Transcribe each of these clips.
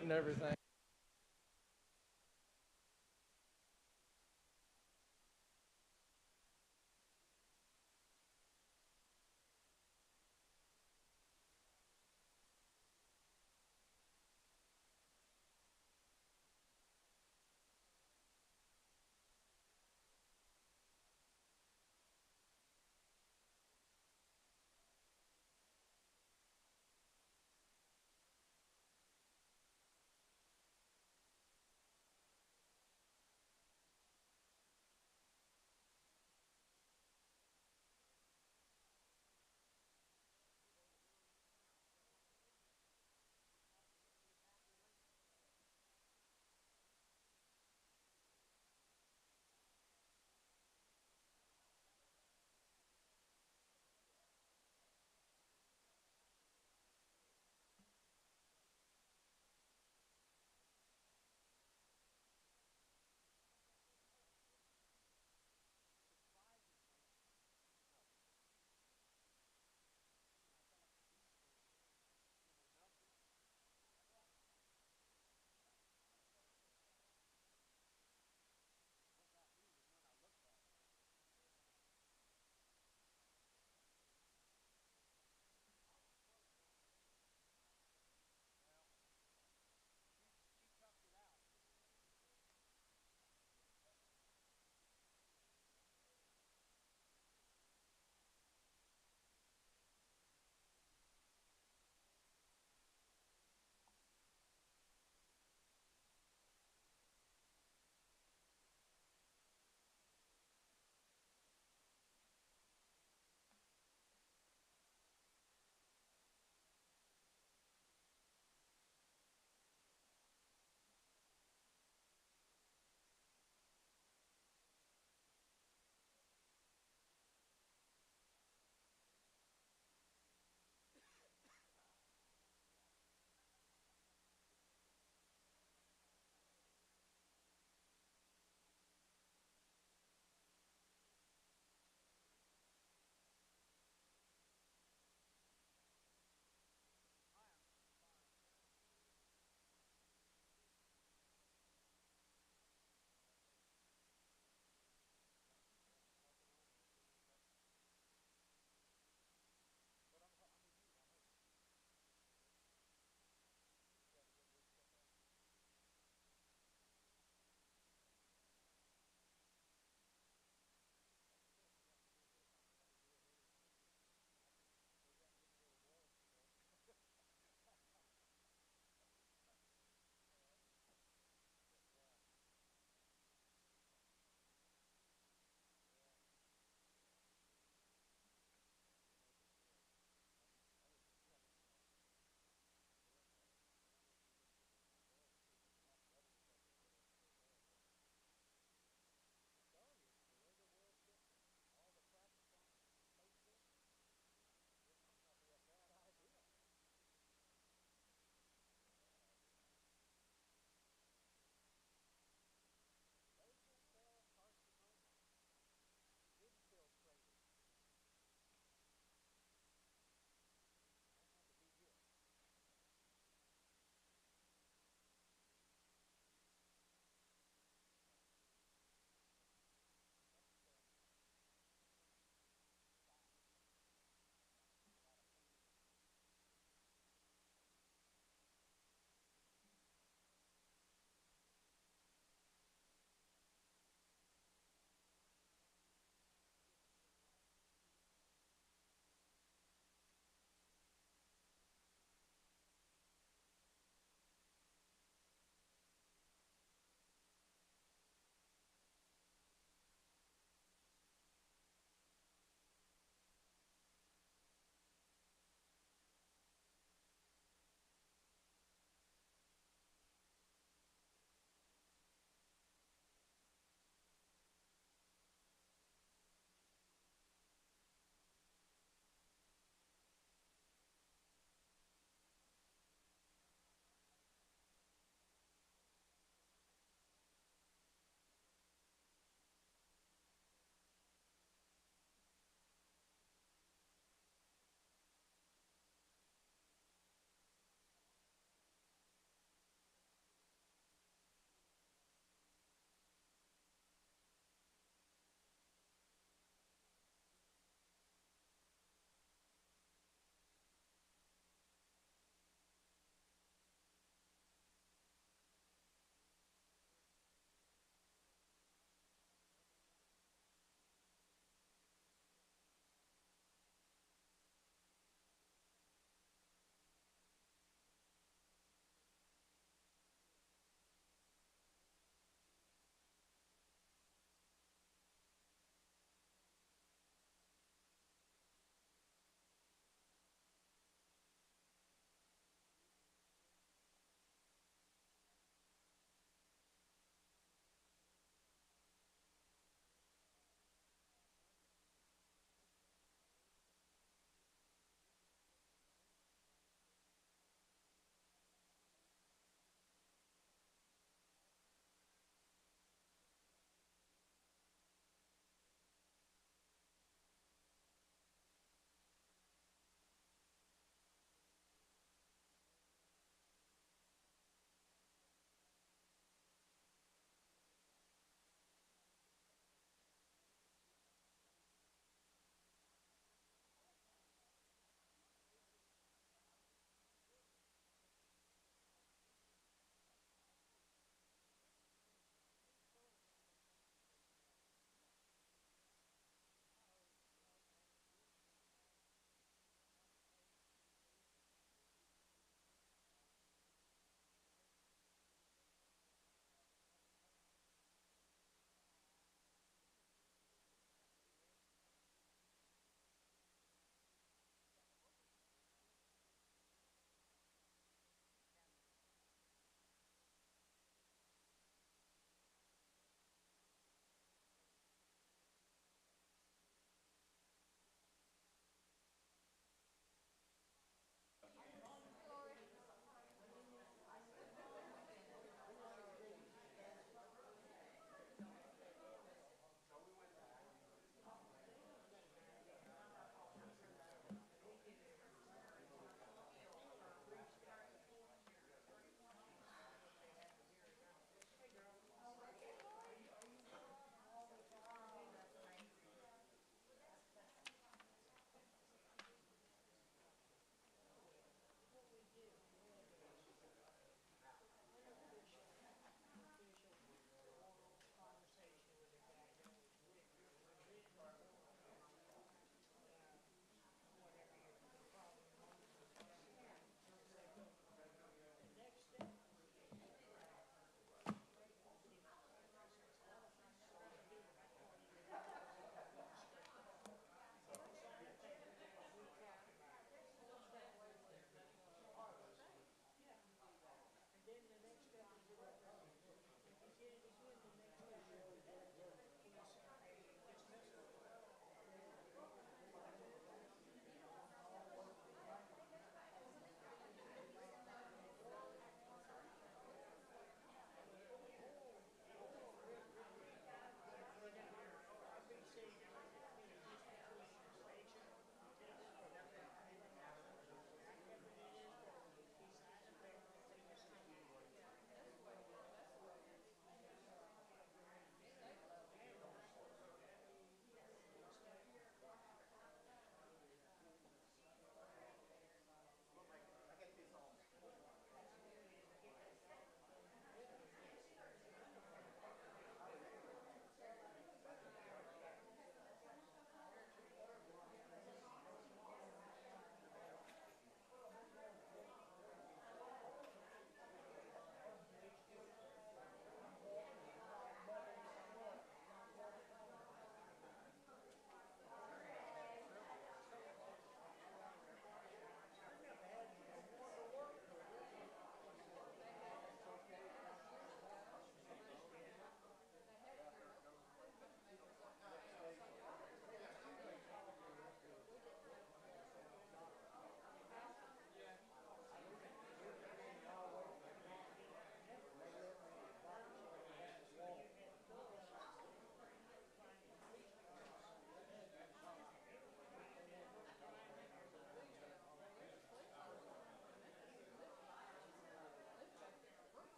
it and everything.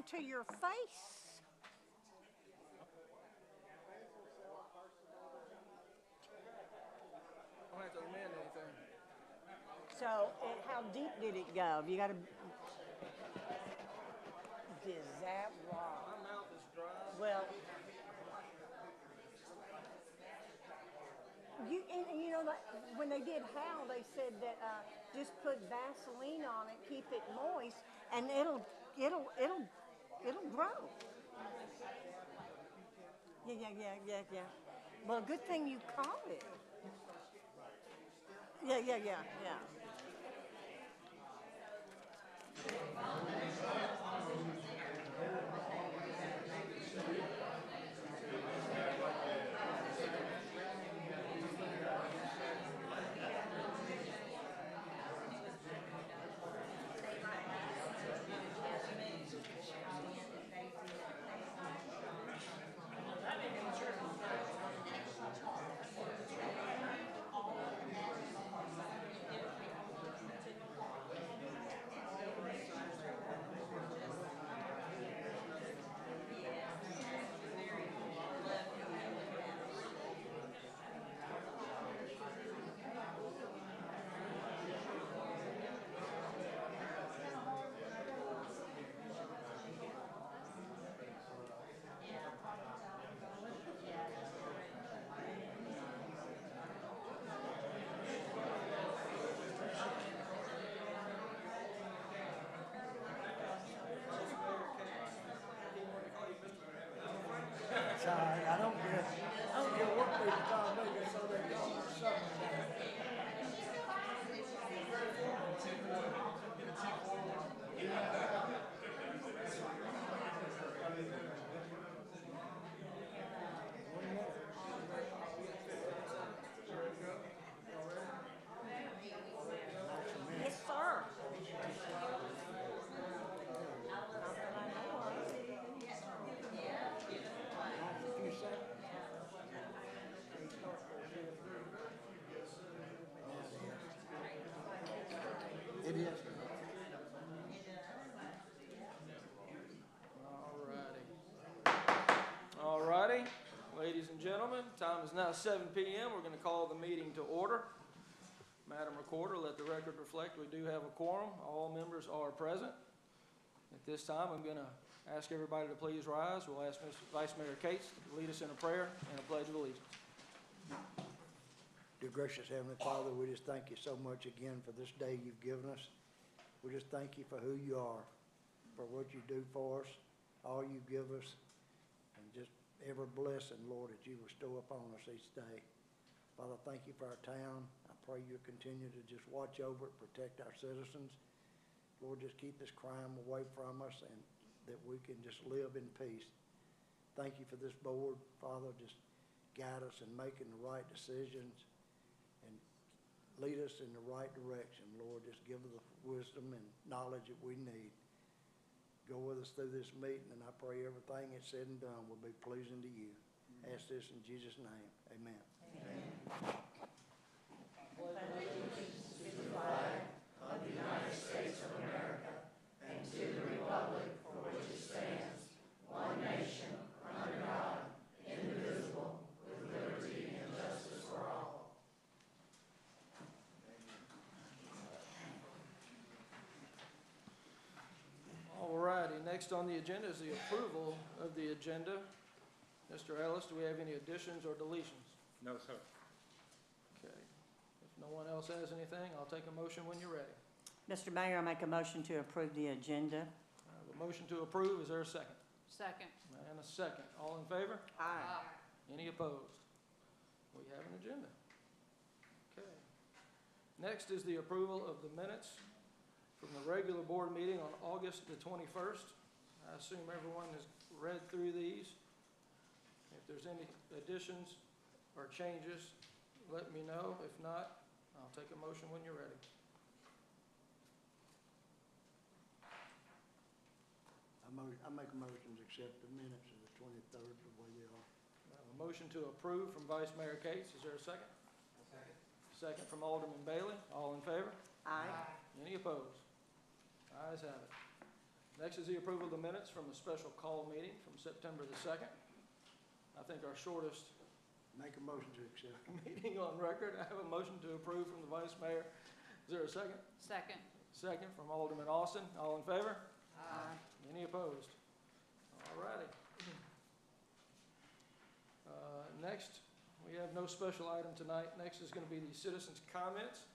lying to your face. I don't have to amend anything. So, how deep did it go? You got to. Is that right? My mouth is dry. Well, you know, like, when they did Hal, they said that just put Vaseline on it, keep it moist, and it'll grow. Yeah. Well, good thing you caught it. Yeah. It's all right. I don't care what people call me, just so they call me something. Yes, sir. It is. All righty. Ladies and gentlemen, time is now 7 p.m. We're going to call the meeting to order. Madam Recorder, let the record reflect we do have a quorum. All members are present. At this time, I'm going to ask everybody to please rise. We'll ask Vice Mayor Cates to lead us in a prayer and a pledge of allegiance. Dear gracious Heavenly Father, we just thank you so much again for this day you've given us. We just thank you for who you are, for what you do for us, all you give us, and just every blessing, Lord, that you bestow upon us each day. Father, thank you for our town. I pray you'll continue to just watch over it, protect our citizens. Lord, just keep this crime away from us and that we can just live in peace. Thank you for this board, Father. Just guide us in making the right decisions and lead us in the right direction, Lord. Just give us the wisdom and knowledge that we need. Go with us through this meeting, and I pray everything that's said and done will be pleasing to you. Ask this in Jesus' name. Amen. Amen. Next on the agenda is the approval of the agenda. Mr. Ellis, do we have any additions or deletions? No, sir. Okay. If no one else has anything, I'll take a motion when you're ready. Mr. Mayor, I make a motion to approve the agenda. I have a motion to approve. Is there a second? Second. And a second. All in favor? Aye. Any opposed? We have an agenda. Okay. Next is the approval of the minutes from the regular board meeting on August the 21st. I assume everyone has read through these. If there's any additions or changes, let me know. If not, I'll take a motion when you're ready. I make a motion to accept the minutes of the 23rd the way they are. I have a motion to approve from Vice Mayor Cates. Is there a second? A second. Second from Alderman Bailey. All in favor? Aye. Any opposed? Ayes have it. Next is the approval of the minutes from the special call meeting from September the 2nd. I think our shortest Make a motion to accept. meeting on record. I have a motion to approve from the Vice Mayor. Is there a second? Second. Second from Alderman Austin. All in favor? Aye. Any opposed? All righty. Next, we have no special item tonight. Next is going to be the citizens' comments.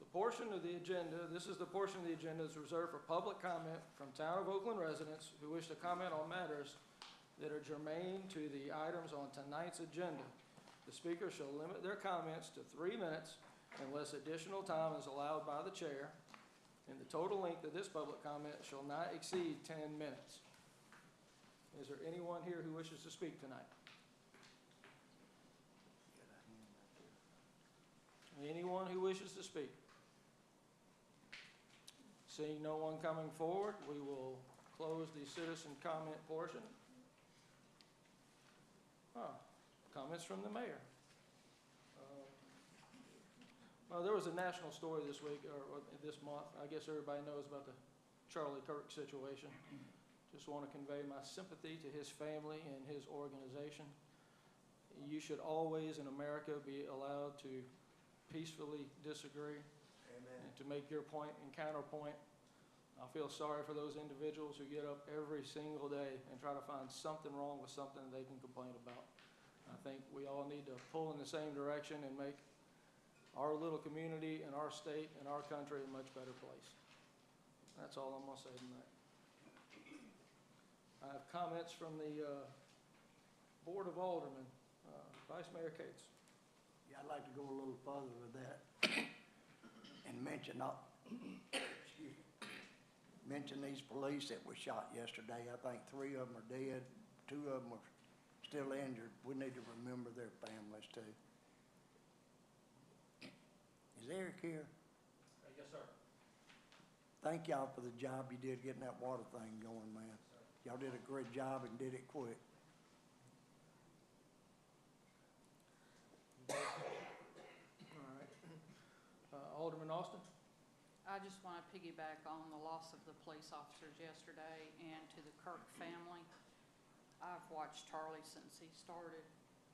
The portion of the agenda, this is the portion of the agenda that's reserved for public comment from Town of Oakland residents who wish to comment on matters that are germane to the items on tonight's agenda. The speaker shall limit their comments to 3 minutes unless additional time is allowed by the chair, and the total length of this public comment shall not exceed 10 minutes. Is there anyone here who wishes to speak tonight? Anyone who wishes to speak? Seeing no one coming forward, we will close the citizen comment portion. Comments from the mayor. Well, there was a national story this week, or this month. I guess everybody knows about the Charlie Kirk situation. Just want to convey my sympathy to his family and his organization. You should always in America be allowed to peacefully disagree. Amen. And to make your point and counterpoint. I feel sorry for those individuals who get up every single day and try to find something wrong with something they can complain about. I think we all need to pull in the same direction and make our little community and our state and our country a much better place. That's all I'm going to say tonight. I have comments from the Board of Aldermen. Vice Mayor Cates. Yeah, I'd like to go a little further with that and mention, excuse me, mention these police that were shot yesterday. I think 3 of them are dead, 2 of them are still injured. We need to remember their families too. Is Eric here? Yes, sir. Thank y'all for the job you did getting that water thing going, man. Y'all did a great job and did it quick. All right. Alderman Austin? I just want to piggyback on the loss of the police officers yesterday and to the Kirk family. I've watched Charlie since he started,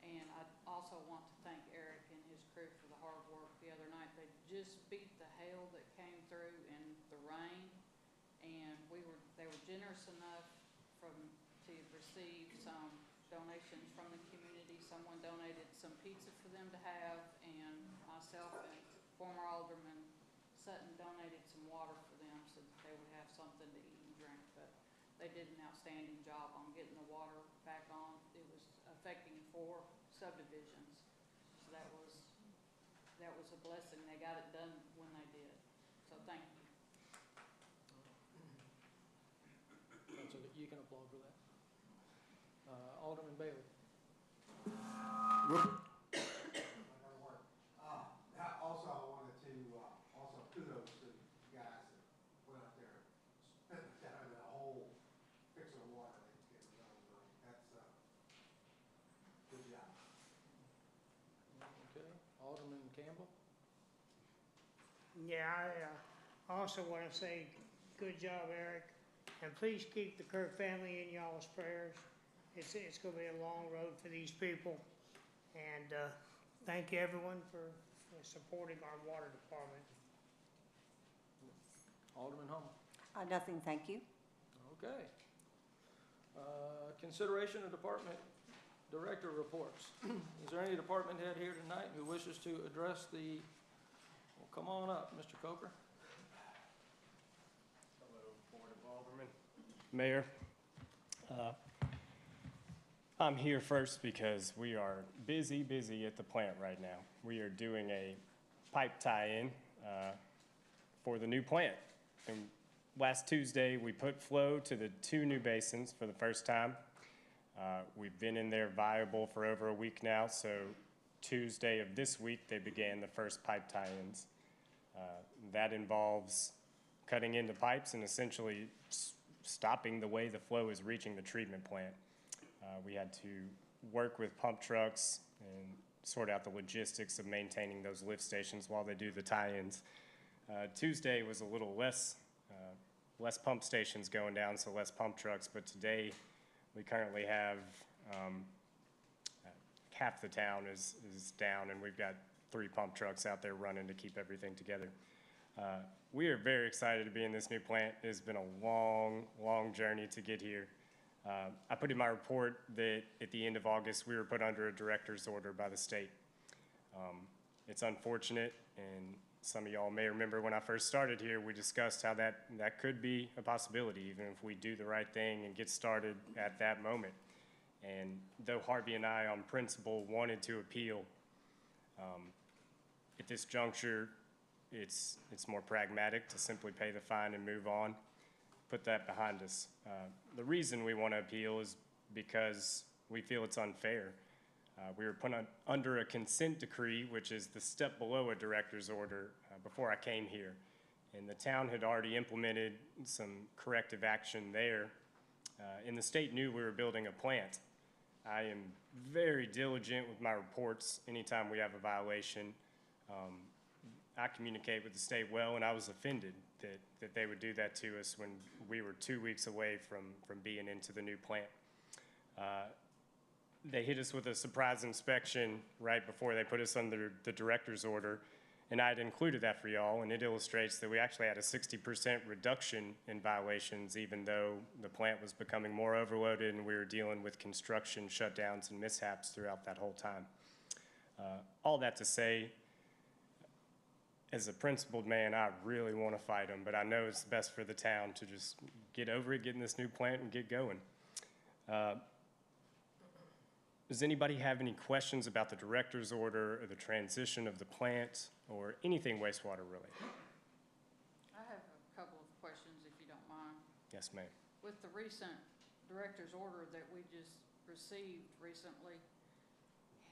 and I also want to thank Eric and his crew for the hard work the other night. They just beat the hail that came through and the rain, and they were generous enough to receive some donations from the community. Someone donated some pizza for them to have, and myself and former Alderman Sutton donated some water for them so that they would have something to eat and drink. But they did an outstanding job on getting the water back on. It was affecting 4 subdivisions, so that was a blessing. They got it done when they did. So thank you. That's okay. You can applaud for that. Alderman Bailey. Also, I wanted to, also kudos to the guys that went out there, spent down in that hole, fixing the water, they get it done. That's, good job. Okay. Alderman Campbell. Yeah, I also want to say good job, Eric, and please keep the Kirk family in y'all's prayers. It's going to be a long road for these people, and thank you everyone for supporting our water department. Alderman Homer. Nothing, thank you. Okay. Consideration of department director reports. Is there any department head here tonight who wishes to address the, well, come on up, Mr. Coker. Hello, Board of Aldermen. Mayor. I'm here first because we are busy at the plant right now. We are doing a pipe tie-in for the new plant. And last Tuesday, we put flow to the 2 new basins for the first time. We've been in there viable for over a week now, so Tuesday of this week, they began the first pipe tie-ins. That involves cutting into pipes and essentially stopping the way the flow is reaching the treatment plant. We had to work with pump trucks and sort out the logistics of maintaining those lift stations while they do the tie-ins. Tuesday was a little less less pump stations going down, so less pump trucks. But today, we currently have half the town is down, and we've got 3 pump trucks out there running to keep everything together. We are very excited to be in this new plant. It has been a long, long journey to get here. I put in my report that at the end of August, we were put under a director's order by the state. It's unfortunate, and some of y'all may remember when I first started here, we discussed how that could be a possibility, even if we do the right thing and get started at that moment. And though Harvey and I, on principle, wanted to appeal, at this juncture, it's more pragmatic to simply pay the fine and move on, put that behind us. The reason we want to appeal is because we feel it's unfair. We were put under a consent decree, which is the step below a director's order, before I came here. And the town had already implemented some corrective action there. And the state knew we were building a plant. I am very diligent with my reports anytime we have a violation. I communicate with the state well, and I was offended that they would do that to us when we were 2 weeks away from being into the new plant. They hit us with a surprise inspection right before they put us under the director's order, and I had included that for y'all, and it illustrates that we actually had a 60% reduction in violations, even though the plant was becoming more overloaded and we were dealing with construction shutdowns and mishaps throughout that whole time. All that to say, as a principled man, I really want to fight them, but I know it's best for the town to just get over it, get in this new plant, and get going. Does anybody have any questions about the director's order or the transition of the plant or anything wastewater related? I have a couple of questions, if you don't mind. Yes, ma'am. With the recent director's order that we just received recently,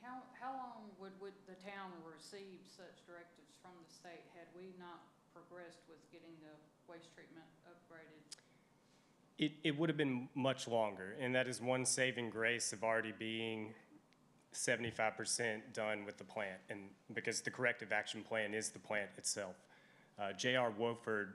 how long would the town receive such directives from the state had we not progressed with getting the waste treatment upgraded? It would have been much longer, and that is one saving grace of already being 75% done with the plant, and because the corrective action plan is the plant itself. J.R. Wofford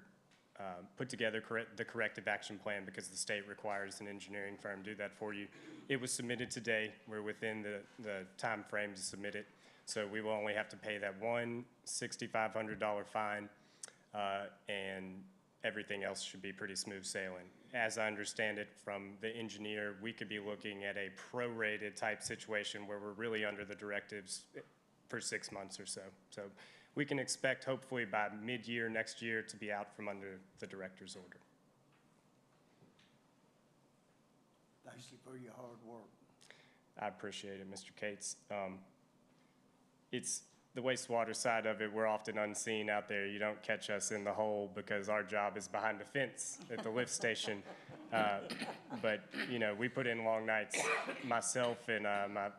put together the corrective action plan because the state requires an engineering firm do that for you. It was submitted today. We're within the time frame to submit it, so we will only have to pay that one $6,500 fine, and everything else should be pretty smooth sailing. As I understand it from the engineer, we could be looking at a prorated type situation where we're really under the directives for 6 months or so. So we can expect hopefully by mid-year next year to be out from under the director's order. Thank you for your hard work. I appreciate it, Mr. Cates. It's the wastewater side of it, we're often unseen out there. You don't catch us in the hole because our job is behind the fence at the lift station. But, you know, we put in long nights. Myself and my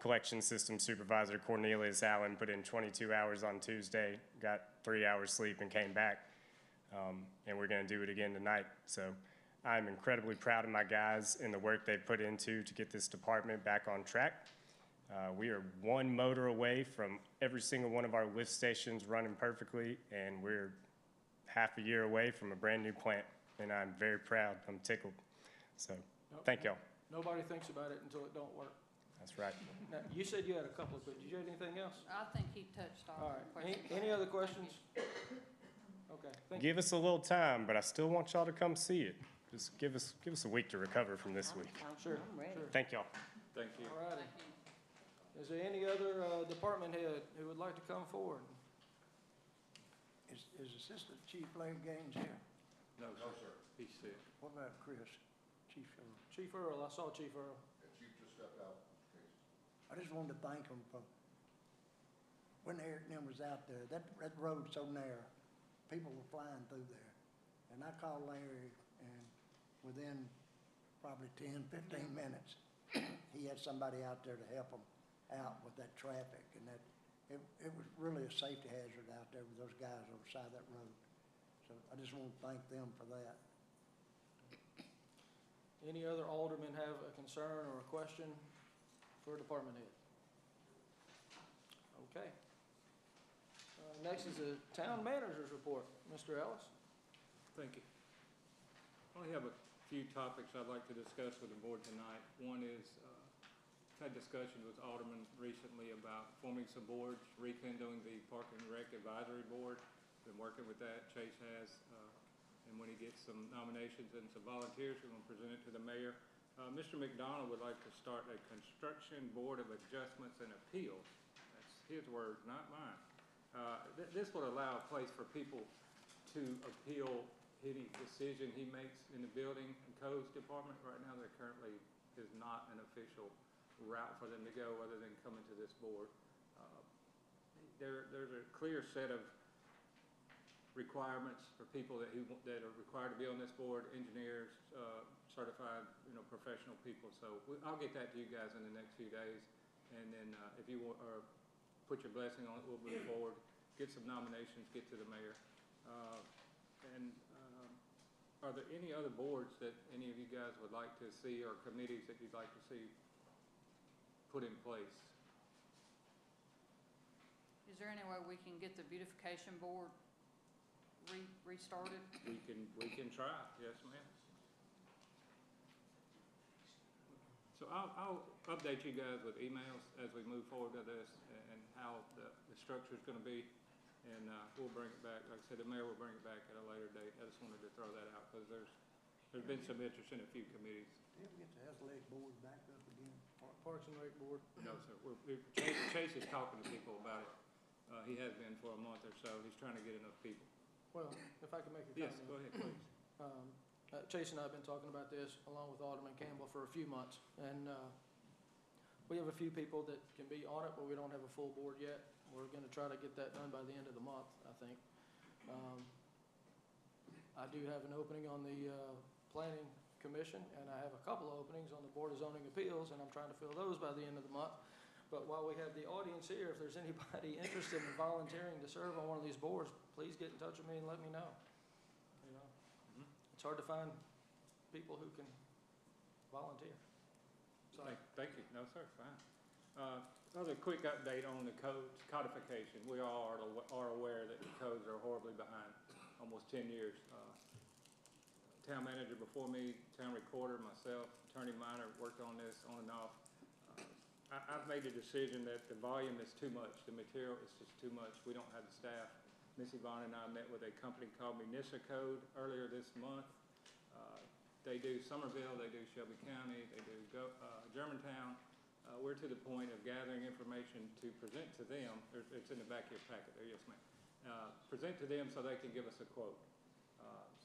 collection system supervisor, Cornelius Allen, put in 22 hours on Tuesday, got 3 hours sleep and came back. And we're going to do it again tonight. So I'm incredibly proud of my guys and the work they've put into to get this department back on track. We are one motor away from every single one of our lift stations running perfectly, and we're half a year away from a brand new plant, and I'm very proud. I'm tickled. So, thank y'all. Nobody thinks about it until it don't work. That's right. Now, you said you had a couple, but did you have anything else? I think he touched All all the right. questions. Any other questions? Okay, thank you. Give us a little time, but I still want y'all to come see it. Just give us a week to recover from this week. Sure, I'm ready. sure. Thank y'all. Thank you. All righty. Thank you. Is there any other department head who would like to come forward? Is Assistant Chief Larry Gaines here? No, sir. He's sick. What about Chris? Chief Earl? Chief Earl, I saw Chief Earl. I just wanted to thank him for, when Eric and them was out there, that road's so narrow, people were flying through there. And I called Larry, and within probably 10, 15 minutes, he had somebody out there to help him out with that traffic, and that it was really a safety hazard out there with those guys on the side of that road. So I just want to thank them for that. Any other aldermen have a concern or a question for a department head? Okay. Next is the town manager's report. Mr. Ellis? Thank you. only have a few topics I'd like to discuss with the board tonight. One is, I've had discussion with Alderman recently about forming some boards, rekindling the Park and Rec Advisory Board. Been working with that, Chase has, and when he gets some nominations and some volunteers, we're gonna present it to the mayor. Mr. McDonald would like to start a Construction Board of Adjustments and Appeals. That's his words, not mine. This will allow a place for people to appeal any decision he makes in the building and codes department. Right now, there currently is not an official route for them to go other than coming to this board. There's a clear set of requirements for people that are required to be on this board, engineers, certified, professional people. So I'll get that to you guys in the next few days. And then if you want, put your blessing on it, we'll move forward, get some nominations, get to the mayor. Are there any other boards that any of you guys would like to see, or committees that you'd like to see put in place? Is there any way we can get the beautification board restarted? We can try, yes, ma'am. So I'll update you guys with emails as we move forward to this and how the structure's gonna be. And we'll bring it back. Like I said, the mayor will bring it back at a later date. I just wanted to throw that out because there's been some interest in a few committees. Did we get the athletic board back up again? Parks and Rec Board. No, sir. Chase is talking to people about it. He has been for a month or so. He's trying to get enough people. Well, if I could make a Yes, comment. go ahead, please. Chase and I have been talking about this along with Alderman Campbell for a few months. And we have a few people that can be on it, but we don't have a full board yet. We're gonna try to get that done by the end of the month, I think. I do have an opening on the Planning Commission, and I have a couple of openings on the Board of Zoning Appeals, and I'm trying to fill those by the end of the month. But while we have the audience here, if there's anybody interested in volunteering to serve on one of these boards, please get in touch with me and let me know. It's hard to find people who can volunteer. So, Thank you. No, sir, fine. Another quick update on the codes codification. We all are aware that the codes are horribly behind, almost 10 years. Town manager before me, town recorder, myself, Attorney Minor worked on this on and off. I've made the decision that the volume is too much. The material is just too much. We don't have the staff. Missy Vaughn and I met with a company called Municipal Code earlier this month. They do Somerville, they do Shelby County, they do Germantown. We're to the point of gathering information to present to them. It's in the back of your packet there, yes ma'am. Present to them so they can give us a quote.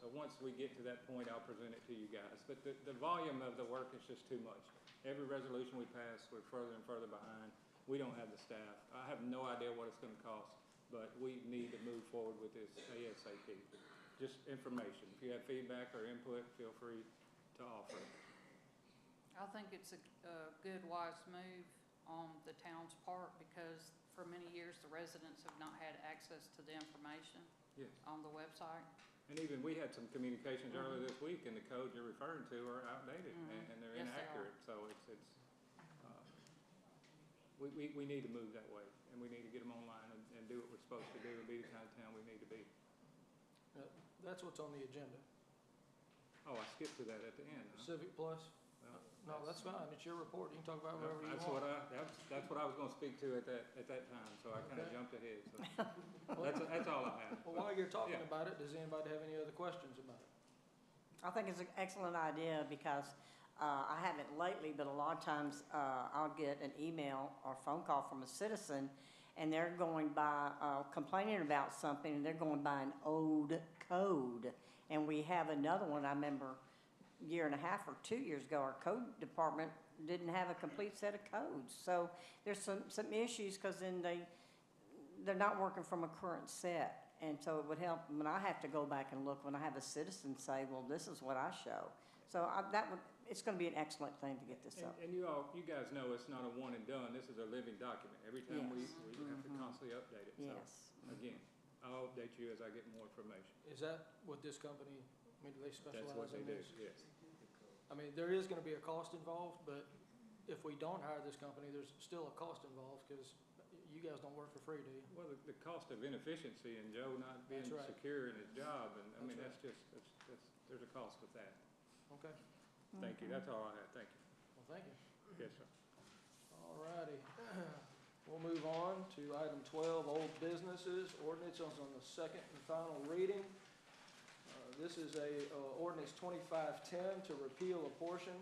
So once we get to that point, I'll present it to you guys. But the volume of the work is just too much. Every resolution we pass, we're further and further behind. We don't have the staff. I have no idea what it's gonna cost, but we need to move forward with this ASAP. Just information. If you have feedback or input, feel free to offer it. I think it's a good, wise move on the town's part because for many years, the residents have not had access to the information Yes. on the website. And even we had some communications earlier this week, and the codes you're referring to are outdated and they're Yes, they are. inaccurate. So we need to move that way, and we need to get them online and do what we're supposed to do and be the kind of town we need to be. that's what's on the agenda. Oh, I skipped to that at the end. Huh? Civic Plus? Well, No, that's fine. It's your report. You can talk about whatever you That's want. that's what I was gonna speak to at that time, so I kinda Okay. jumped ahead, so. That's all I have. Well, while you're talking Yeah. about it, does anybody have any other questions about it? I think it's an excellent idea because I haven't lately, but a lot of times I'll get an email or phone call from a citizen and they're going by, complaining about something and they're going by an old code. And we have another one, I remember a year and a half or 2 years ago, our code department didn't have a complete set of codes. So there's some issues because then they're not working from a current set. And so it would help when I have to go back and look, when I have a citizen say, well, this is what I show. So it's gonna be an excellent thing to get this up. And you guys know it's not a one and done. This is a living document. Every time we Yes. have to constantly update it. Yes. So, again, I'll update you as I get more information. Is that what this company, I mean, do they That's what specialize they in do, this? yes. I mean, there is gonna be a cost involved, but if we don't hire this company, there's still a cost involved because you guys don't work for free, do you? Well, the cost of inefficiency and Joe not being That's right. secure in his job, and, I mean, That's that's just, there's a cost with that. Okay, Thank you, that's all I have, thank you. well, thank you. Yes, sir. All righty. We'll move on to item 12, old businesses, ordinances on the second and final reading. This is ordinance 2510 to repeal a portion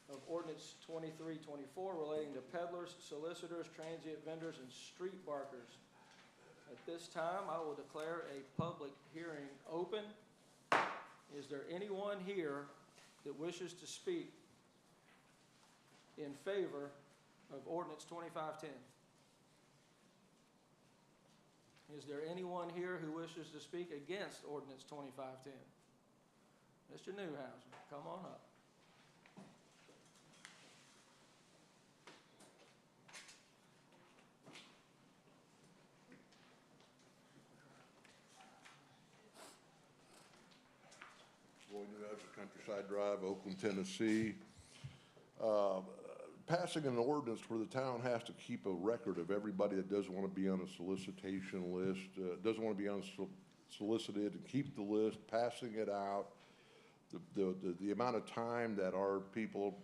of ordinance 2324 relating to peddlers, solicitors, transient vendors, and street barkers. At this time, I will declare a public hearing open. Is there anyone here that wishes to speak in favor of ordinance 2510? Is there anyone here who wishes to speak against ordinance 2510? Mr. Newhouser, come on up. Roy Newhouser, Countryside Drive, Oakland, Tennessee. Passing an ordinance where the town has to keep a record of everybody that doesn't want to be on a solicitation list, doesn't want to be solicited, and keep the list, passing it out. The amount of time that our people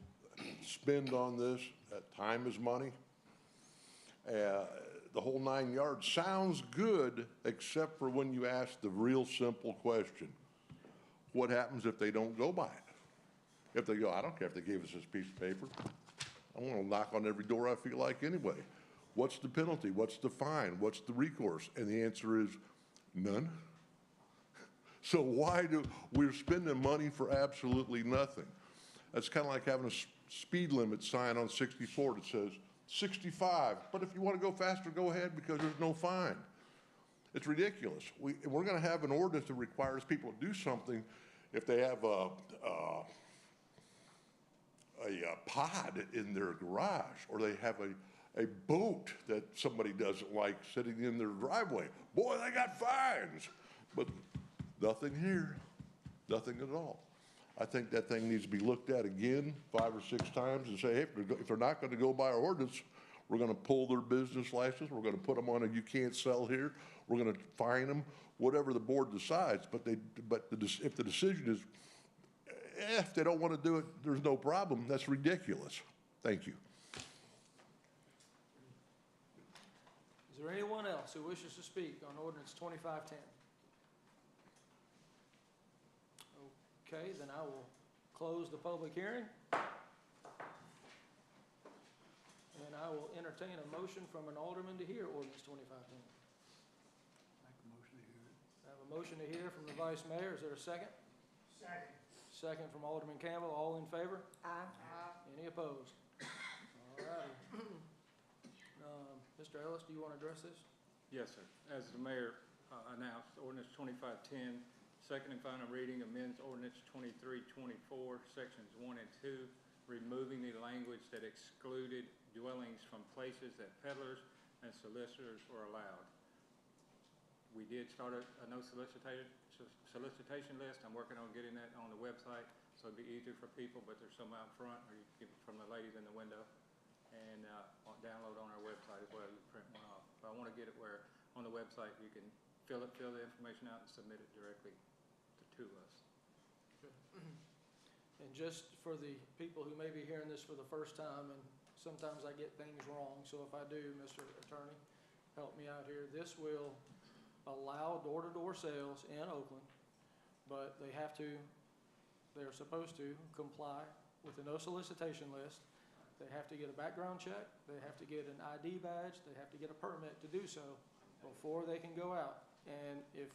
spend on this, that time is money. The whole 9 yards sounds good, except for when you ask the real simple question. What happens if they don't go by it? If they go, I don't care if they gave us this piece of paper. I want to knock on every door I feel like anyway. What's the penalty? What's the fine? What's the recourse? And the answer is none. So why we're spending money for absolutely nothing? That's kind of like having a speed limit sign on 64 that says 65, but if you want to go faster, go ahead because there's no fine. It's ridiculous. We're going to have an ordinance that requires people to do something if they have a pod in their garage, or they have a boat that somebody doesn't like sitting in their driveway. Boy, they got fines, but nothing here, nothing at all. I think that thing needs to be looked at again 5 or 6 times and say, hey, if they're not going to go by our ordinance, we're going to pull their business license, we're going to put them on a you can't sell here, we're going to fine them, whatever the board decides. But if the decision is, if they don't want to do it, there's no problem, that's ridiculous. Thank you. Is there anyone else who wishes to speak on ordinance 2510? Okay, then I will close the public hearing. And I will entertain a motion from an alderman to hear ordinance 2510. Make a motion to hear it. I have a motion to hear from the vice mayor. Is there a second? Second. Second from Alderman Campbell. All in favor? Aye. Any opposed? All righty. Mr. Ellis, do you want to address this? Yes, sir. As the mayor announced, ordinance 2510, second and final reading, amends ordinance 2324, sections 1 and 2, removing the language that excluded dwellings from places that peddlers and solicitors were allowed. We did start a no solicitation list. I'm working on getting that on the website, so it'd be easier for people, but there's some out front, or you can get it from the ladies in the window, and download on our website as well. You can print one off. But I want to get it where on the website you can fill the information out and submit it directly to us. And just for the people who may be hearing this for the first time, and sometimes I get things wrong, so if I do, Mr. Attorney, help me out here. This will allow door-to-door sales in Oakland, but they're supposed to comply with the no solicitation list. They have to get a background check, they have to get an ID badge, they have to get a permit to do so before they can go out. And if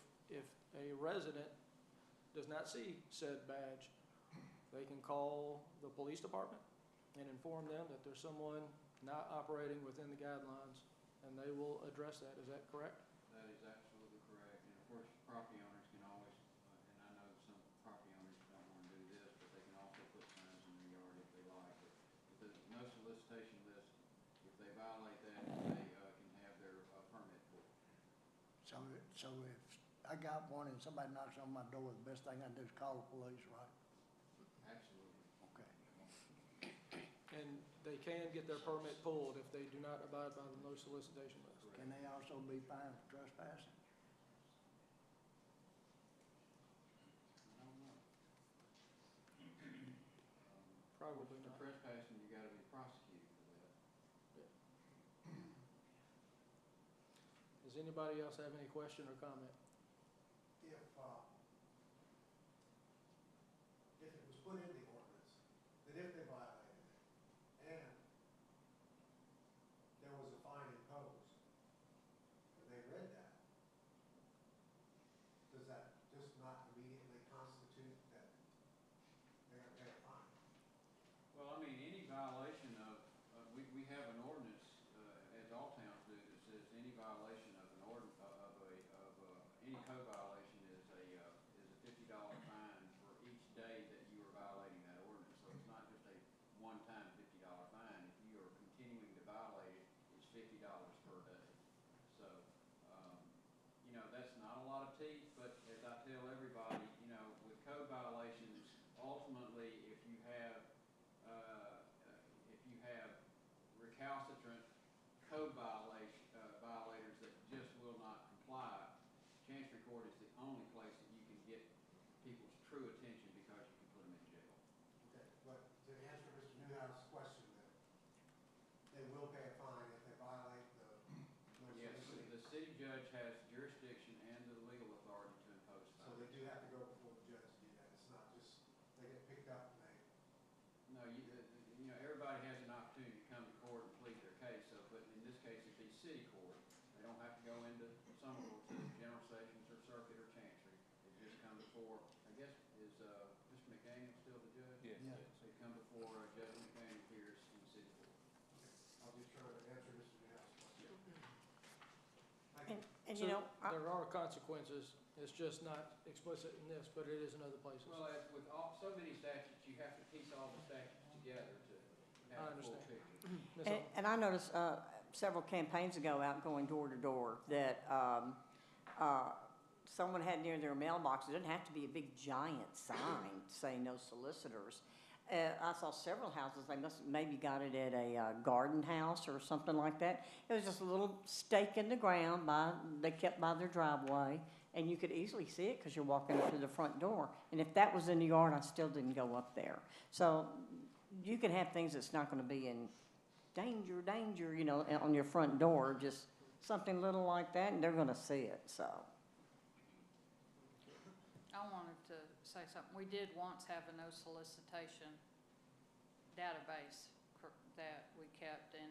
a resident does not see said badge, they can call the police department and inform them that there's someone not operating within the guidelines, and they will address that. Is that correct? That is absolutely correct. And of course, property owners can always, and I know some property owners don't want to do this, but they can also put signs in their yard if they like. But the no solicitation list, if they violate that, they can have their permit pulled. So if I got one and somebody knocks on my door, the best thing I do is call the police, right? Absolutely. Okay. And they can get their permit pulled if they do not abide by the no solicitation list. Can they also be fined for trespassing? I don't know. Probably For not. trespassing, you gotta be prosecuted for that. Does anybody else have any question or comment? If it was put in the ordinance, that if they violated it, and there was a fine imposed, and they read that, does that just not immediately constitute that they're gonna pay a fine? Well, I mean, any violation of, we have an ordinance, as all towns do, that says any violation of an any code violation is a $50 fine for each day that you are violating that ordinance. So it's not just a one-time $50 fine. If you are continuing to violate it, it's $50 per day. So, that's not a lot of teeth, but as I tell everybody, with code violations, ultimately, if you have recalcitrant code violators that just will not comply, Chancery Court is the only place that you can get people's true attention because you can put them in jail. Okay, but to answer Mr. Newhouse's question, that they will pay a fine if they violate the no Yes, solicitation. the city judge has jurisdiction and the legal authority to impose So they fines. do have to go before the judge to do that. It's not just, they get picked up and they, No, everybody has an opportunity to come to court and plead their case, so, but in this case, it'd be city court. They don't have to go into some court, to general sessions or circuit or chancery. They just come before, I guess, is, Mr. McDaniel still the judge? Yes. Yeah. So you come before Judge McDaniel Pierce in city court. I'll just try to answer Mr. Newhouse's question. Thank you. And So you know, there are consequences. It's just not explicit in this, but it is in other places. Well, as with so many statutes, you have to piece all the statutes together to I have a full understand. picture. Ms. And, Owen? and I noticed, several campaigns ago out going door to door that, someone had near their mailbox, it didn't have to be a big giant sign saying no solicitors. I saw several houses, they must, maybe got it at a, garden house or something like that. It was just a little stake in the ground they kept by their driveway, and you could easily see it because you're walking up to the front door. And if that was in the yard, I still didn't go up there. So you can have things that's not gonna be in danger, on your front door, just something little like that, and they're gonna see it, so. I wanted to say something. We did once have a no solicitation database that we kept, and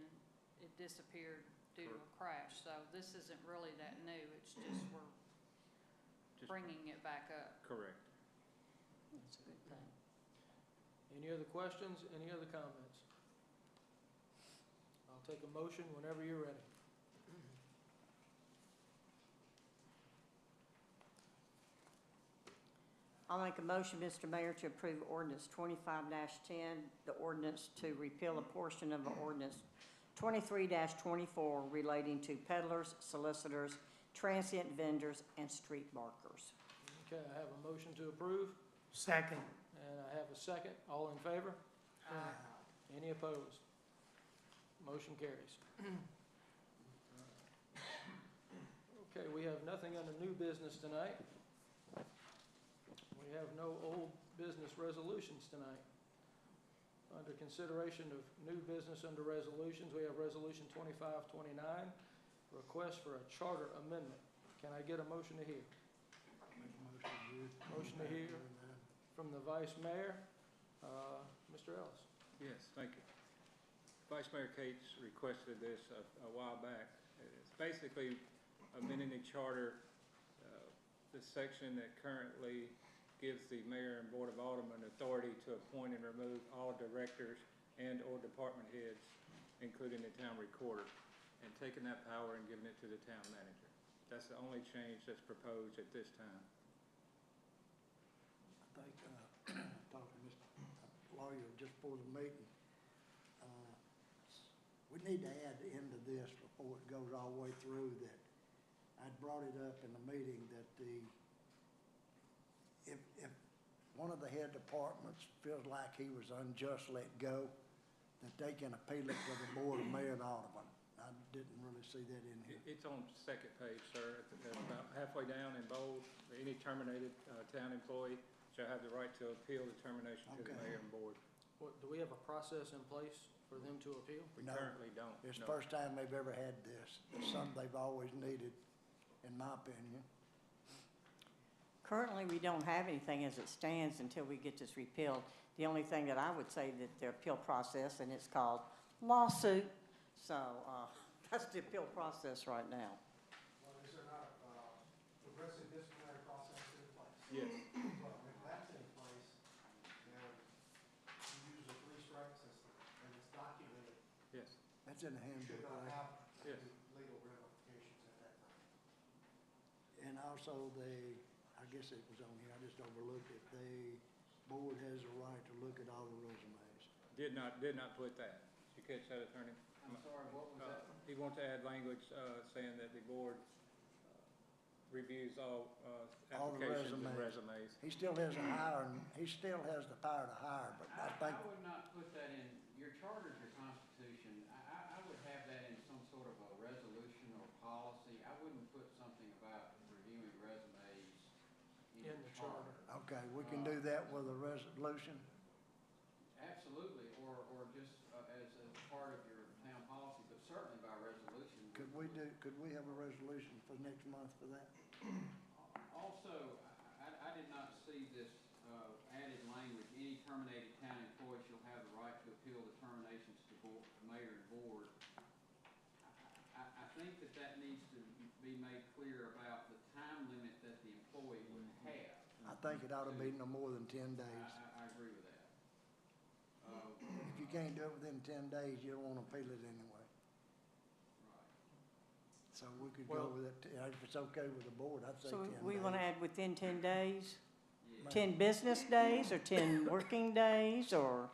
it disappeared due to a crash. So this isn't really that new. It's just we're bringing it back up. Correct. That's a good thing. Any other questions, any other comments? I'll take a motion whenever you're ready. I'll make a motion, Mr. Mayor, to approve ordinance 25-10, the ordinance to repeal a portion of the ordinance 23-24 relating to peddlers, solicitors, transient vendors, and street markers. Okay, I have a motion to approve, Second. and I have a second. All in favor? Any opposed? Motion carries. Okay, we have nothing under new business tonight. We have no old business resolutions tonight. Under consideration of new business under resolutions, we have Resolution 2529, request for a charter amendment. Can I get a motion to hear? Motion to hear from the Vice Mayor, Mr. Ellis. Yes, thank you. Vice Mayor Cates requested this a while back. It's basically amending the charter, the section that currently gives the mayor and board of aldermen authority to appoint and remove all directors and/or department heads, including the town recorder, and taking that power and giving it to the town manager. That's the only change that's proposed at this time. I think, I talked to Mr. Lawyer just before the meeting. We need to add into this before it goes all the way through that I brought it up in the meeting that if one of the head departments feels like he was unjust let go, that they can appeal it to the Board of Mayor and Alderman. I didn't really see that in here. It's on the second page, sir. It's about halfway down in bold. Any terminated town employee shall have the right to appeal the termination to the Okay. mayor and board. What, do we have a process in place for them to appeal? We No. currently don't. It's the no. first time they've ever had this. It's something they've always needed, in my opinion. Currently, we don't have anything as it stands until we get this repealed. The only thing that I would say that their appeal process, and it's called lawsuit. So, that's the appeal process right now. Well, is there not a progressive disciplinary process in place? Yes. Well, if that's in place, then you use a three-strike system, and it's documented, Yes. That's in the you should handbook, not right? have Yes. legal ramifications at that time. And also I guess it was on here, I just overlooked it, the board has a right to look at all the resumes. Did not put that. Did you catch that, attorney? I'm sorry, what was that? He wants to add language, saying that the board reviews all All the applications and resumes. resumes. He still has he still has the power to hire, but I think, I would not put that in, your charter's your constitution. I would have that in some sort of a resolution or policy. I wouldn't put something about reviewing resumes in the charter. okay, we can do that with a resolution. Absolutely, or just as part of your town policy, but certainly by resolution. Could we have a resolution for next month for that? Also, I did not see this added language, any terminated town employee shall have the right to appeal the terminations to mayor and board. I think that needs to be made clear about the time limit that the employee would have. I think it ought to be no more than 10 days. I agree with that. If you can't do it within 10 days, you don't want to appeal it anyway. Right. So we could go Well- with it, if it's okay with the board, I'd say 10 So days. we want to add within 10 days, Yeah. 10 business days, or 10 working days, or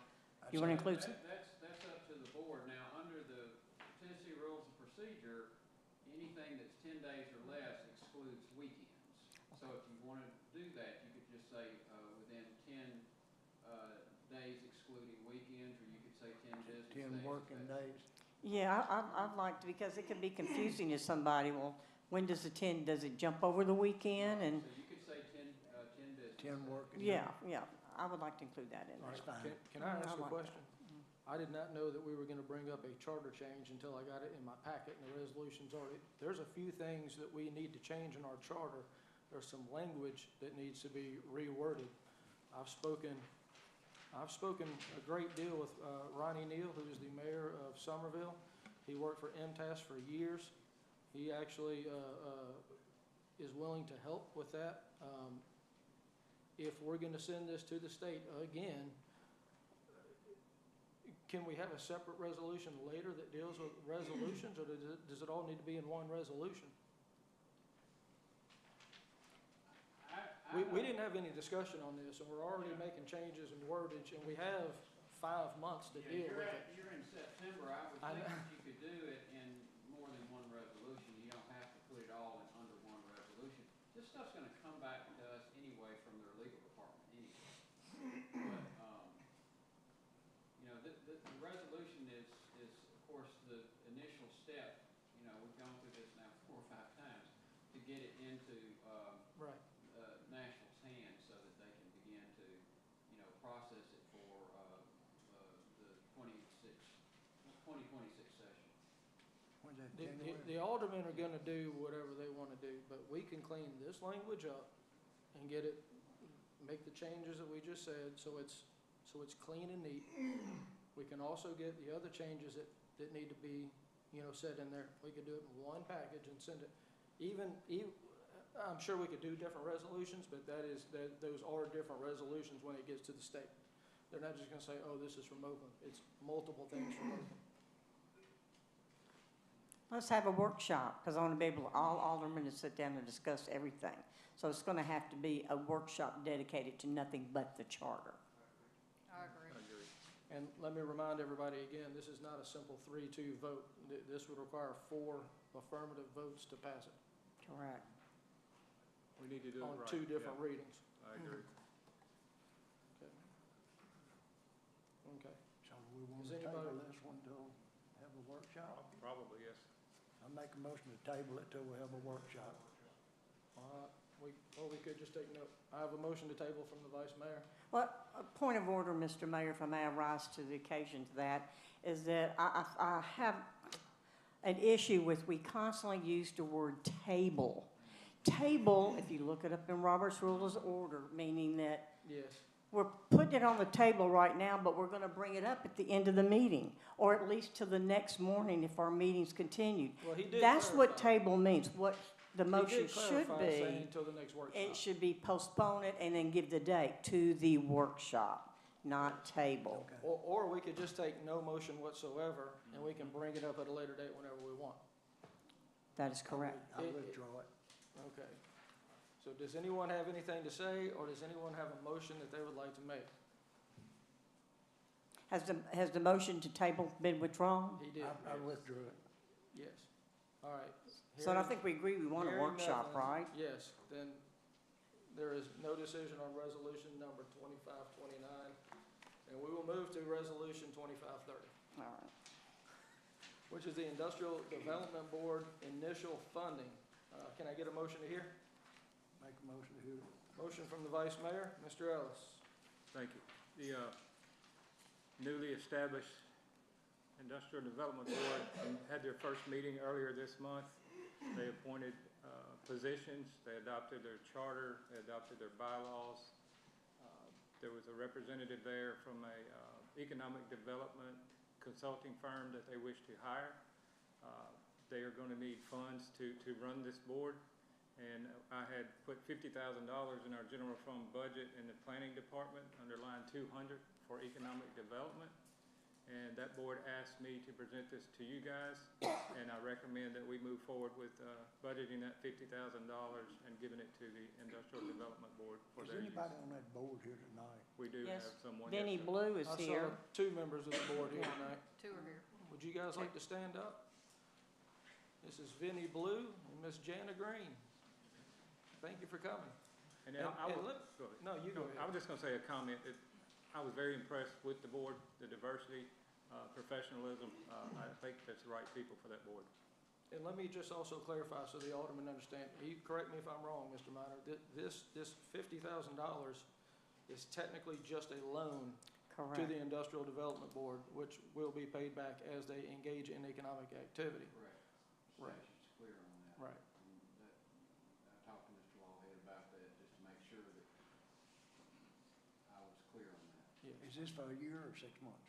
you want to include? That's up to the board. Now, under the Tennessee Rules of Procedure, anything that's 10 days or less excludes weekends. So if you want to do that, you could just say within 10 days excluding weekends, or you could say 10 business days. 10 working days. Yeah, I'd like to, because it can be confusing to somebody. Well, when does does it jump over the weekend? And, So you could say 10 business 10 days. working. yeah, I would like to include that in That's there. fine. Can I ask I a like question? I did not know that we were gonna bring up a charter change until I got it in my packet, and the resolution's already, there's a few things that we need to change in our charter. There's some language that needs to be reworded. I've spoken a great deal with Ronnie Neal, who is the mayor of Somerville. He worked for MTS for years. He actually is willing to help with that. If we're gonna send this to the state again, can we have a separate resolution later that deals with resolutions, or does it all need to be in one resolution? We didn't have any discussion on this, and we're already making changes in wordage, and we have 5 months to deal with it. You're in September. I would I think know. that you could do it in more than one resolution. You don't have to put it all in under one resolution. This stuff's gonna come back to us anyway from their legal department anyway. But, the resolution is, of course, the initial step. We've gone through this now 4 or 5 times to get it into, Right. National's hands so that they can begin to, process it for, the 2026 session. When's that, The January? aldermen are gonna do whatever they wanna do, but we can clean this language up and get it, make the changes that we just said, so it's clean and neat. We can also get the other changes that need to be, set in there. We could do it in one package and send it. Even, I'm sure we could do different resolutions, but those are different resolutions when it gets to the state. They're not just gonna say, oh, this is from Oakland. It's multiple things from Oakland. Let's have a workshop, because I want to be able, all aldermen to sit down and discuss everything. So it's going to have to be a workshop dedicated to nothing but the charter. I agree. I agree. And let me remind everybody again, this is not a simple 3-2 vote. This would require 4 affirmative votes to pass it Correct. We need to do it on right. 2 different Yeah, readings. I agree. Okay. Okay. So the we want Is to table anybody- this one till have a workshop? Probably, yes. I make a motion to table it till we have a workshop. All right, or we could just take note. I have a motion to table from the vice mayor. Well, a point of order, Mr. Mayor, if I may rise to the occasion to that, is that I have an issue with, we constantly use the word table. Table, if you look it up in Robert's Rules of Order, meaning that Yes. we're putting it on the table right now, but we're gonna bring it up at the end of the meeting, or at least till the next morning if our meeting's continued. Well, he did That's what clarify. table means, what the He motion did should clarify, saying be. until the next workshop. It should be postpone it and then give the date to the workshop, not table. Okay. Or we could just take no motion whatsoever, and we can bring it up at a later date whenever we want. That is correct. I withdraw it. Okay. So does anyone have anything to say, or does anyone have a motion that they would like to make? Has the motion to table been withdrawn? He did. I withdrew it. Yes. All right. So I Hearing- think we agree we want a hearing workshop, nothing, right? Yes, then there is no decision on resolution number 2529, and we will move to resolution 2530. All right. Which is the Industrial Development Board initial funding. Can I get a motion to hear? Make a motion to hear. Motion from the Vice Mayor, Mr. Ellis. Thank you. The newly established Industrial Development Board had their first meeting earlier this month. They appointed positions, they adopted their charter, they adopted their bylaws. There was a representative there from a economic development consulting firm that they wish to hire. They are going to need funds to run this board. And I had put $50,000 in our general fund budget in the planning department under line 200 for economic development. And that board asked me to present this to you guys, and I recommend that we move forward with budgeting that $50,000 and giving it to the Industrial Development Board for Is their use. anybody on that board here tonight? We do Yes. have someone. Vinnie yes, sir. Blue is I here. saw two members of the board here tonight. Two are here. Would you guys like to stand up? This is Vinnie Blue and Miss Jana Green. Thank you for coming. And And- I and will, let- go ahead. No, you go I ahead. was just gonna say a comment, that I was very impressed with the board, the diversity, professionalism. I think that's the right people for that board. And let me just also clarify so the aldermen understand. You correct me if I'm wrong, Mr. Minor. This $50,000 is technically just a loan to Correct. the Industrial Development Board, which will be paid back as they engage in economic activity. Correct. Right. Statute's clear on that. Right. And that, I talked to Mr. Lawhead about that, just to make sure that I was clear on that. Yes. Is this for a year or 6 months?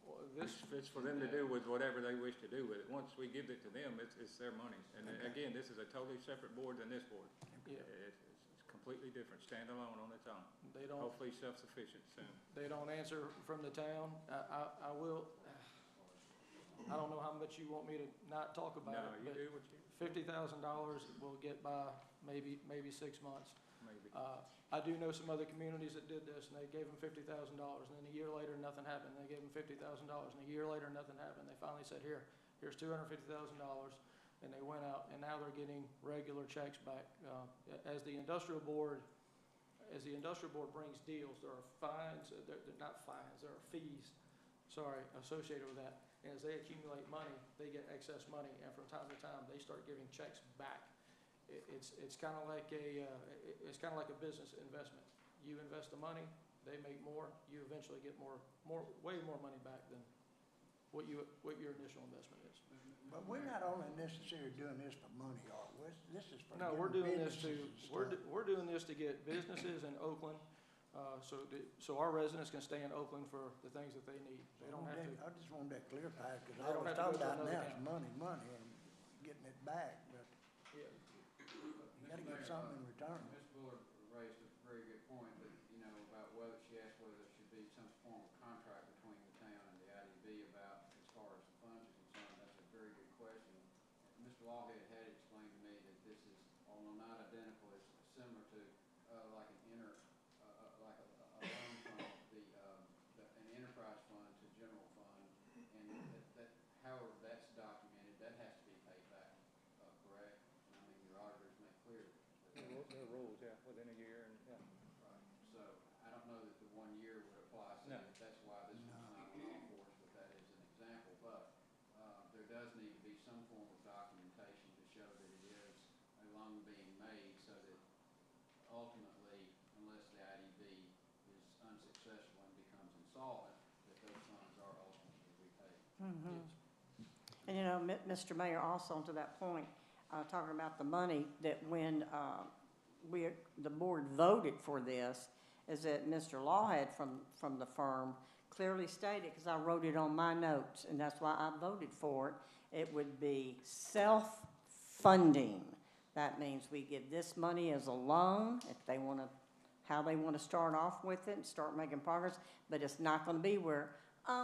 Well, this, It's for them to do with whatever they wish to do with it. Once we give it to them, it's their money. And again, this is a totally separate board than this board. yeah, It's completely different, standalone on its own. they don't, Hopefully self-sufficient soon. they don't answer from the town. I will, I don't know how much you want me to not talk about No, it, you but do what you, $50,000 will get by maybe 6 months. maybe. I do know some other communities that did this, and they gave them $50,000, and then a year later, nothing happened. They gave them $50,000, and a year later, nothing happened. They finally said, here's $250,000, and they went out, and now they're getting regular checks back. As the industrial board brings deals, there are fines, they're not fines, there are fees, associated with that. And as they accumulate money, they get excess money, and from time to time, they start giving checks back. It's kind of like a business investment. You invest the money, they make more, you eventually get way more money back than what your initial investment is. But we're not only necessarily doing this for money, are we? This is for No, we're getting doing this businesses and we're stuff. doing this to get businesses in Oakland, so our residents can stay in Oakland for the things that they need. They don't have to. I just wanted that clarified, because They I don't was have to go talking to about another now, it's county. money, and getting it back, but Yeah. you gotta get something in return. Ms. Bullard raised a very good point, but, about whether, she asked whether there should be some form of contract between the town and the IDB about, as far as the funds are concerned. That's a very good question. Mr. Lawhead had explained to me that this is, although not identical, it's similar to, like an like a loan from an enterprise fund to general fund, and that, however that's documented, that has to be paid back, correct? I mean, your auditors make clear that. There are rules, yeah, within a year and, yeah. Right, so I don't know that the 1 year would apply, so No. that's why this one's not. show that it is a loan being made so that ultimately, unless the IDB is unsuccessful and becomes insolvent, that those funds are ultimately repaid. Mhm. And you know, Mr. Mayor, also to that point, talking about the money, that when the board voted for this, is that Mr. Lawhead from the firm clearly stated, because I wrote it on my notes, and that's why I voted for it, it would be self-funding. That means we give this money as a loan, if they want to, how they want to start off with it and start making progress, but it's not going to be where,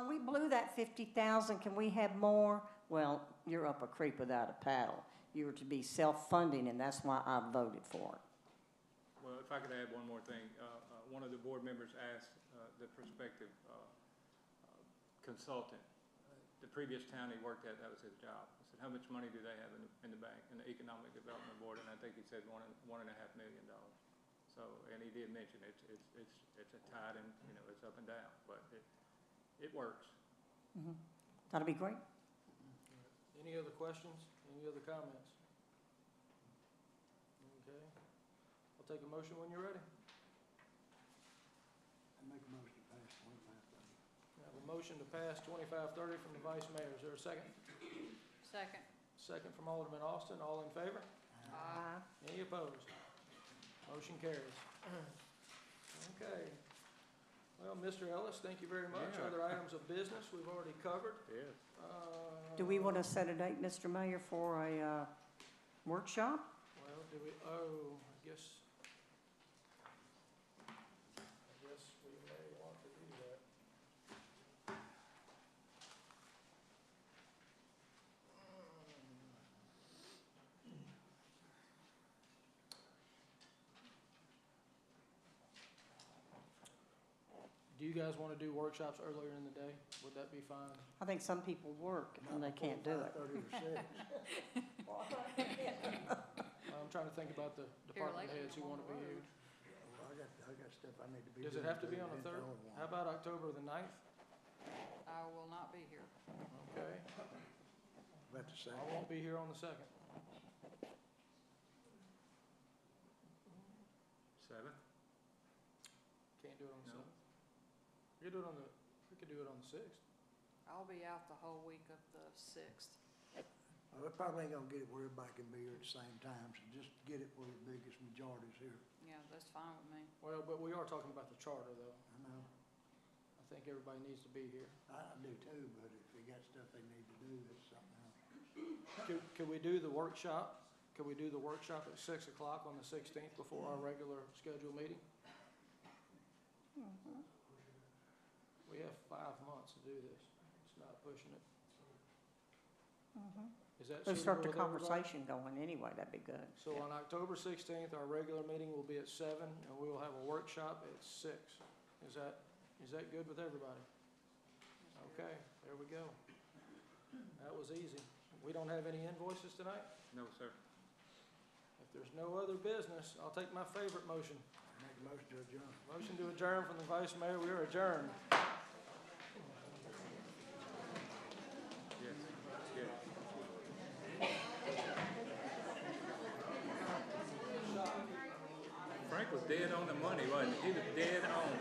we blew that 50,000, can we have more? Well, you're up a creek without a paddle. You were to be self-funding, and that's why I voted for it. Well, if I could add one more thing, one of the board members asked the prospective consultant, the previous town he worked at, that was his job. I said, how much money do they have in the bank, in the Economic Development Board? And I think he said $1.5 million. So, and he did mention it's a tide and, you know, it's up and down, but it works. Mm-hmm. That'll be great. Any other questions? Any other comments? Okay. I'll take a motion when you're ready. I make a motion to pass 2530. I have a motion to pass 2530 from the vice mayor. Is there a second? Second. Second from Alderman Austin. All in favor? Aye. Any opposed? Motion carries. Okay. Well, Mr. Ellis, thank you very much. Yeah. Other items of business we've already covered. Yes. Do we want to set a date, Mr. Mayor, for a workshop? Well, do we, I guess we may want to do that. Do you guys want to do workshops earlier in the day? Would that be fine? I think some people work and they can't do it. 5:30 or 6. I'm trying to think about the department later, heads who want to be here. I got stuff I need to be Does it doing have to be too, on the hence I 3rd? only want How about October the 9th? I will not be here. Okay. about the second. I won't be here on the 2nd. 7th? Can't do it on the No. 7th. We could do it on the 6th. I'll be out the whole week of the 6th. We probably ain't gonna get it where everybody can be here at the same time, so just get it where the biggest majority's here. Yeah, that's fine with me. Well, but we are talking about the charter, though. I know, I think everybody needs to be here. I do too, but if they got stuff they need to do, that's something else. Could we do the workshop? Could we do the workshop at 6 o'clock on the 16th before our regular scheduled meeting? We have 5 months to do this. It's not pushing it. Is that Let's start the suitable with everybody? conversation going anyway, that'd be good. So on October 16th, our regular meeting will be at 7, and we will have a workshop at 6. Is that good with everybody? Okay, there we go. That was easy. We don't have any invoices tonight? No, sir. If there's no other business, I'll take my favorite motion. Make a motion to adjourn. Motion to adjourn from the vice mayor. We are adjourned. Yes. Yes. Frank was dead on the money, wasn't he? He was dead on.